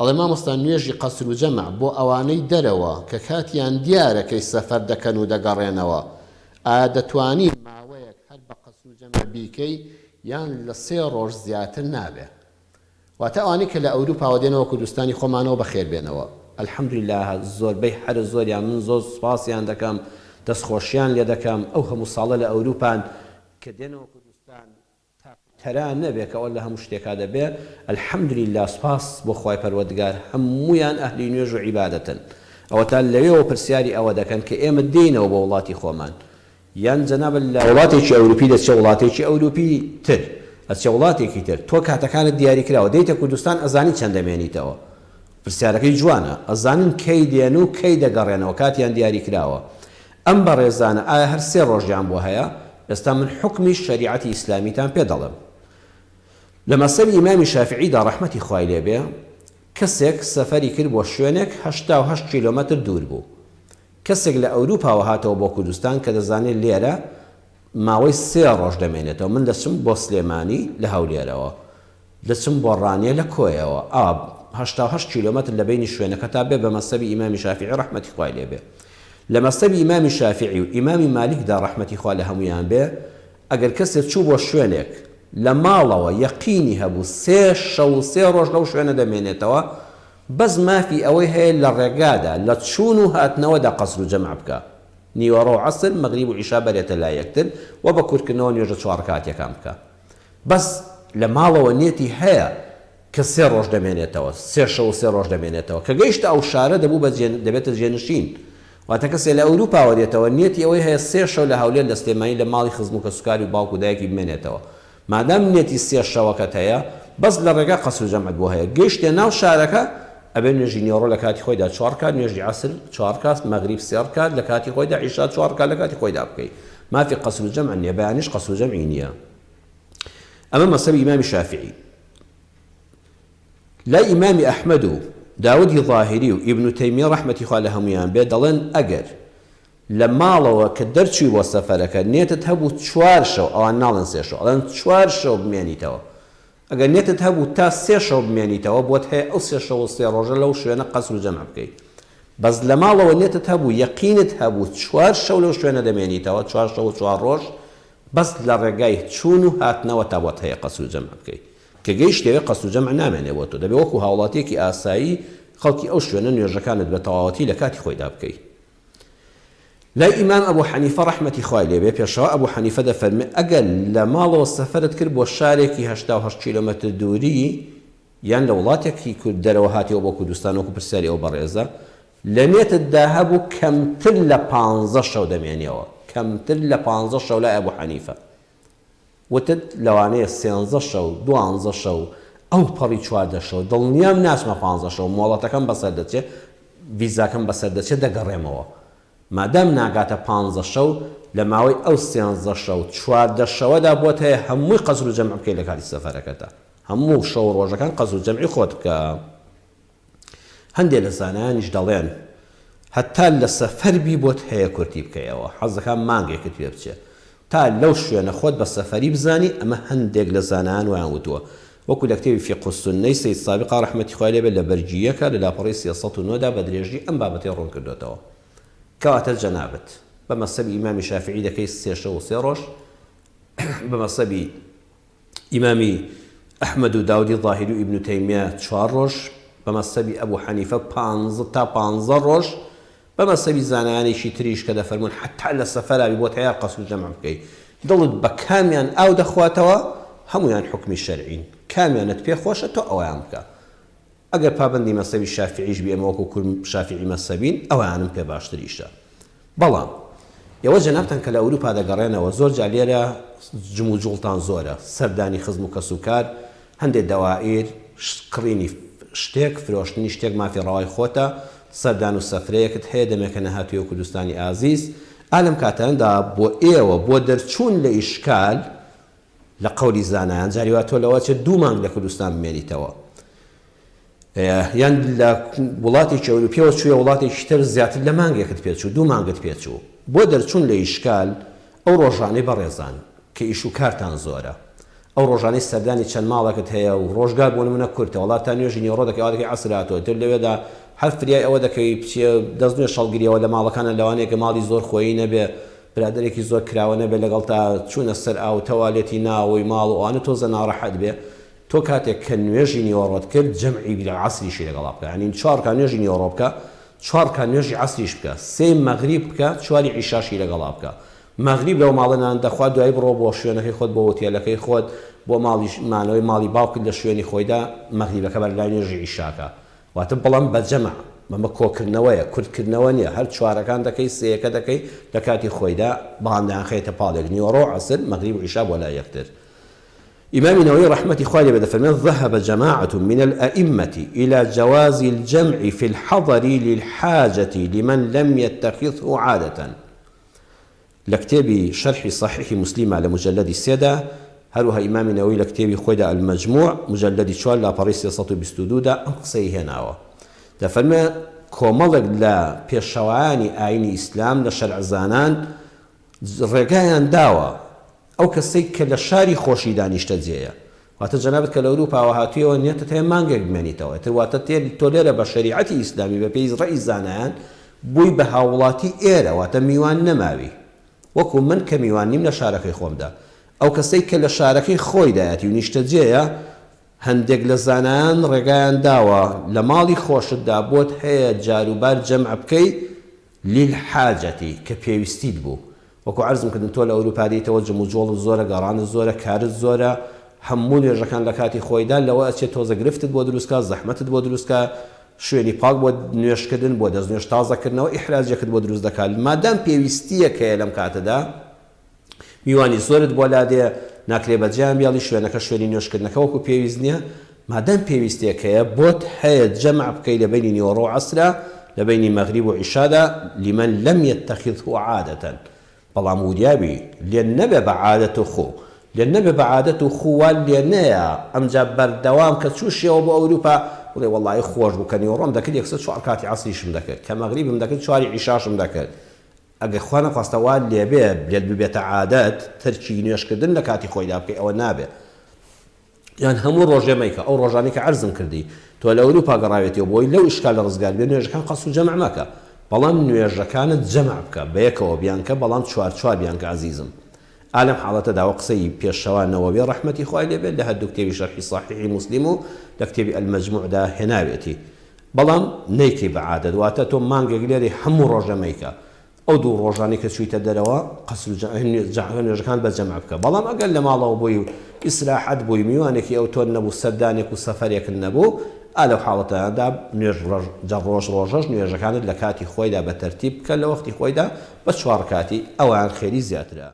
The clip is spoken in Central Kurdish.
ئەڵێ مامۆستا نوێژی قەسر و جەمع بۆ ئەوانەی دەرەوە کە کاتیان دیارەکەی سەفەر دەکەن و دەگەڕێنەوە ئایا دەتوانین ماوەیەک هەر بە قەسر و جەمع بیکەی یان لە 3 ڕۆژ زیاتر نابێ واتە ئەوانەی کە لە ئەوروپاوە دێنەوە کوردستانی خۆمانەوە بەخێر بێنەوە الحەمدولله زۆربەی هەر زۆریان من زۆر سوپاسیان دەکەم دەستخۆشیان لێ دەکەم ئەو هەموو ساڵە لە ئەوروپان کە دێنەوە کوردستان تەران نەبێت کە ئەوە لە هەموو شتێکا دەبێت الحەمدولله سوپاس بۆ خوای پەروەردگار هەموویان ئەهلی نوێژ و عیبادەتن ئەوە تا لەوێەوە پرسیاری ئەوە دەکەن کە ئێمە دێینەوە بە وڵاتی خۆمان یان جەناب لە وڵاتێکی ئەوروپی دەچێ وڵاتێکی ئەوروپی تر ئەچێ وڵاتێکی تر تۆ کاتەکانت دیاری کراوە دەیتە کوردستان ئەزانی چەند دەمێنیتەوە پرسیارەکەی جوانە ئەزانن کەی دێن و کەی دەگەڕێنەوە کاتیان دیاری کراوە ئەم بەڕێزانە ئایا هەر 3 ڕۆژیان بۆ هەیە ئێستا من حکمی شەریعەتی ئیسلامیتان پێ دەڵێم لە مەسەبی ئیمامی شافعیدا ڕەحمەتی خوای لێبێ کەسێک سەفەری کرد بۆ شوێنێک 88 کیلۆمەتر دوور بوو کەسێک لە ئەوروپاوە هاتەوە بۆ کوردستان کە دەزانێت لێرە ماوەی 3 ڕۆژ دەمێنێتەوە من دەچم بۆ سلێمانی لە هەولێرەوە دەچم بۆ ڕانیە لە کۆیەوە 88 کیلۆمەتر لە بینی شوێنەکە تا بێ بە مەسەبی ئیمامی شافعی ڕەحمەتی خوای لێبێ لە مەسەبی ئیمامی شافعی و ئیمامی مالیکدا ڕەحمەتی خوا لە هەمویان بێ ئەگەر کەسێک چوو بۆ شوێنێک لە ماڵەوە یەقینی هەبوو 3 شەو 3 ڕۆژ لەو شوێنە دەمێنێتەوە بەس مافی ئەوەی هەیە لە ڕێگادا لە چوون و هاتنەوەدا قەسر و جەمع بکە نیوەڕۆ و عەسر مەغریب و عیشا بەرێتە لا یەکتر و بە کورتکردنەوە نوێژە 4 ڕەکعەتیەکان بکە بەس لە ماڵەوە نێتی هەیە کە 3 ڕۆژ دەمێنێتەوە 3 شەو و 3 ڕۆژ دەمێنێتەوە کە گەیشتە ئەو شارە دەبێتە جێنشین واتە کەسێ لە ئەوروپاوە دێتەوە نیەتی ئەوەی هەیە 3 شەو لە هەولێر لە سلێمانی لە ماڵی خزم و کەسوکاری و باوک و دایکی بمێنێتەوە مادام نیەتی 3 شەوەکەت هەیە بەس لە ڕێگا قەسر و جەمعت بۆ هەیە گەیشتێ ناو شارەکە ئەبێ نوێژی نیوەڕۆ لە کاتی خۆیدا 4 کات نوێژی عەسر 4 کات مەغریب 3 کات لە کاتی خۆیدا عیشا 4 کات لە کاتی خۆیدا بکەیت مافی قەسر و جەمع نییە بەیانیش قەسر و جەمعی نییە ئەمە مەسەبی ئیمامی شافعی لا ئیمامی ئەحمەد و داودی ظاهری و ئیبن تەیمیە ڕەحمەتی خوا لە هەمویان بێ دەڵێن ئەگەر لە ماڵەوە کە دەرچووی بۆ سەفەرەکە نێتت هەبوو 4 شەو ئەوان ناڵن 3 شەو ئەڵێن 4 شەو بمێنیتەوە ئەگەر نێتت هەبوو تا 3 شەو بمێنیتەوە بۆت هەیە ئەو 3 شەو و 3 ڕۆژە لەو شوێنە قەسر و جەمع بکەیت بەس لە ماڵەوە نێتت هەبوو یەقینت هەبوو 4 شەو لەو شوێنە دەمێنیتەوە 4 شەو و 4 ڕۆژ بەس لە ڕێگای چوون و هاتنەوە تا بۆت هەیە قەسر و جەمع بکەیت کە گەیشتەوە قەسر و جەمع نامێنێ بۆ تۆ دەبێ وەکو هاوڵاتیەکی ئاسایی خەڵکی ئەو شوێنە نوێژەکانت بە تەواوەتی لە کاتی خۆیدا بکەیت لای ئیمام ئەبوو حەنیفە ڕەحمەتی خوای لێبێ پێشەوە ئەبوو حەنیفە دەفەرمێ ئەگەر لە ماڵەوە سەفەرت کرد بۆ شارێکی 88 کیلۆمەتر دووری یان لە وڵاتێکی کورد دەرەوە هاتیەوە بۆ کوردستان وەکو پرسیاری ئەو بەڕێزە لە نێتتدا هەبوو کەمتر لە 15 شەو دەمێنیەوە کەمتر لە 15 شەو لای ئەبوو حەنیفە وتت لەوانەیە 13 شەو 12 شەو ئەو پەڕی 14 شەو دڵنیام ناچمە 15 شەو مۆڵەتەکەم بەسەر دەچێت ڤیزاکەم بەسەر دەچێت دەگەڕێمەوە مادام ناگاتە 15 شەو لە ماوەی ئەو 13 شەو 14 شەوەدا بۆت هەیە هەمووی قەسر و جەمع بکەیت لە کاتی سەفەرەکەتە هەموو شەو ڕۆژەکان قەسر و جەمعی خۆت بکە هەندێک لە زانایانیش دەڵێن هەتا لە سەفەربی بۆت هەیە کورتی بکەیەوە حەزەکان مانگێکت پێ بچێت تا لەو شوێنە خۆت بە سەفەری بزانی ئەمە هەندێک لە زانایان ویان وتووە وەکو لە کتێبی فیقه السنەی سەید سابق ڕەحمەتی خوای لێبێت لە بەرجیەکە لە لاپەڕی 309دا بە درێژی ئەم بابەتەی ڕوون کردوێتەوە کەواتە جەنابەت بە مەسەبی ئیمامی شافعی دەکەی 3 شەو و 3 ڕۆژ بە مەسەبی ئیمامی ئەحمەد و داودی ظاهری و ئیبن تەیمیە 4 ڕۆژ بە مەسەبی ئەبوو حەنیفە 15 تا 15 ڕۆژ بە مەسەبی زانایانێکی تریش کە دەفەرمون حتا لە سەفەراوی بۆت هەیە قەسر و جەمع بکەیت دڵت بە کامیان ئاو دەخواتەوە هەمویان حکمی شەرعین کامیانت پێ خۆشە تۆ ئەویان بکە ئەگەر پابەندی مەسەبی شافعیش بێ ئەمە وەکو کورد شافعی مەسەبین ئەویانم پێ باشتریشە بەڵام ئێوە جەنابتان کە لە ئەوروپا دەگەڕێنەوە زۆر جا لێرە جم و جوڵتان زۆرە سەردانی خزم و کەسوکار هەندێک دەوائر کڕینی شتێک فرۆشتنی شتێک مافی ڕەوای خۆتە سەردان و سەفرەیەکت هەیە دەمێکە نەهاتوویە کوردستانی ئازیز ئالەم کاتەندا بۆ ئێوە بۆ دەرچوون لە ئیشکال لە قەولی زانایان جاریوا تۆ لەوە چێت 2 مانگ لە کوردستان بمێنیتەوە یان لە وڵاتێکی ئەوروپیەوە چوویە وڵاتێکی تر زیاتر لە مانگێکت پێچوو 2 مانگت پێچوو بۆ دەرچوون لە ئیشکال ئەو ڕۆژانەی بەڕێزان کە ئیش و کارتان زۆرە ئەو ڕۆژانەی سەردانی چەند ماڵێکت هەیە و ڕۆژگار بۆ نمونە کورتە وڵات تا نوێژی نیوەڕۆ دەکەی ئەوا دەکەی عەسرهاتەوە تر لەوێدا هەر فریای ئەوە دەکەی بچێ دەست نوێ شەڵگریەوە لە ماڵەکانە لەوانەیە کە ماڵی زۆر خۆیی نەبێ برادێکی زۆر کراوە نەبێ لەگەڵ تا چوونە سەر ئاو تەوالێتی ناوەی ماڵ و ئەوانە تۆزە ناڕەحەت بێ تۆ کاتێک کە نوێژی نیوەڕۆت کرد جەمعی بیرە عەسریشی لەگەڵا بکە یعنی 4 کات نوێژی نیوەڕۆ بکە 4 کات نوێژی عەسریش بکە 3 مەغریب بکە 4 عیشاشی لەگەڵا بکە مەغریب لەو ماڵەنان دەخوا دوای بڕۆ بۆ شوێنەکەی خۆت بۆ هۆتێلەکەی خۆت بۆ ماڵی مانەوەی ماڵی باوکت لە شوێنی خۆیدا مەغریبەکە بەرلای نوێژی عیشاکە واتە بەڵام بەجەمع مەمە کۆکردنەوەیە کورتکردنەوە نییە هەر چوارەکان دەکەی سەیەکە دەکەی لە کاتی خۆیدا بەڵامدایان خێتە پاڵێک نیوەڕۆ عەسر مەغریب و عیشا بۆ لای یەکتر إمام النووي رحمة الله عليه فرمان ذهب جماعة من الأئمة إلى جواز الجمع في الحضر للحاجة لمن لم يتخذه عادة لكتاب شرح صحيح مسلم على مجلد السادة هروها إمام النووي لكتاب خويدا المجموع مجلد شوال لا باريس يسطو بستودودا أقصي هناوة دفرما كومالك لا بيشواني آيني إسلام لشرع زانان رقايان داوة ئەو کەسەی کە لە شاری خۆشی دانیشتە جێیە واتە جەنابەت کە لە ئەوروپاوە هاتوویەوە نیەتە هەیە مانگێک بمێنیتەوە تر واتە تۆ لێرە بە شەریعەتی ئیسلامی بە پێی ڕەئی زانایان بووی بە هاوڵاتی ئێرە واتە میوان نەماوی وەکو من کە میوان نیم لە شارەکەی خۆمدا ئەو کەسەی کە لە شارەکەی خۆی دایەتی و نیشتە جێیە هەندێک لە زانایان ڕێگایان داوە لە ماڵی خۆشتدا بۆت هەیە جاروبار جەمع بکەی لیلحاجەتی کە پێویستیت بوو وەکو عەرزم کردن تۆ لە ئەوروپا دێیتەوە جەم و جۆڵت زۆرە گەڕانت زۆرە کارت زۆرە هەموو نوێژەکان لە کاتی خۆیدا لەوە ئەچێت تۆزە گرفتت بۆ دروستکە زەحمەتت بۆ دروستکە شوێنی پاک بۆ نوێشکردن بۆ دەست نوێش تازەکردنەوە ئیحراجێکت بۆ دروست دەکات مادام پێویستیەکەیە لەم کاتەدا میوانی زۆرت بۆ لادێ ناکرێ بەجیان بیاڵی شوێنەکە شوێنی نوێشکردنەکە وەکو پێویست نییە مادام پێویستیەکەیە بۆت هەیە جەمع بکەی لە بینی نیوەڕۆ و عەسرا لە بینی مەغریب و عیشادا لمن لم يتخذه عادة بەڵام وریابی لێن نەبێ بە عادەت و خۆ لێن نەبێ بە عادەت و خووان لێ نەیە ئەمجا بەردەوام کە چووشیەوە بۆ ئەوروپا وڵێ وەڵڵی خۆش بوو کە نیوەڕۆم دەکرد یەکسەر 4 کاتی عەسریشم دەکرد کە مەغریبم دەکرد 4 عیشاشم دەکرد ئەگەر خوا نەخواستە وا لێبێ لێت ببێتە عادەت تەرکی نوێشکردن لە کاتی خۆیدا بکەی ئەوە نابێ یان هەموو ڕۆژێ مەیکە ئەو ڕۆژانەی کە عەرزم کردی تۆ لە ئەوروپا گەڕاوێتەوە بۆی لەو ئیشکال لە ڕزگار بێ نوێژەکان قەس و جەمع مەکە بەڵام نوێژەکانت جەمع بکە بەیەکەوە بیانکە بەڵام 4 بیانکە عەزیزم ئالەم حاڵەتەداوە قسەی پێشەوە نەوەوی ڕەحمەتی خوای لێبێت لە هەردوو کتێبی شەرحی صحیحی مسلم و لە کتێبی ئەلمەجموعدا هێناوێتی بەڵام نەیکەی بە عادەت واتە تۆ مانگێک لێرەی هەموو ڕۆژە مەیکە ئەو دوو ڕۆژانەی کە چوویتە دەرەوە قەسر نوێژەکان بەجەمع بکە بەڵام ئەگەر لە ماڵەوە بووی و ئیسراحەت بووی میوانێکی ئەو تۆر نەبوو سەردانێک و سەفەرێکن نەبوو ئالەو حاڵەتەدا نوێژ ڕۆژەش نوێژەکانت لە کاتی خۆیدا بە تەرتیب بکە لە وەختی خۆیدا بە 4 کاتی ئەوان خێری زیاترە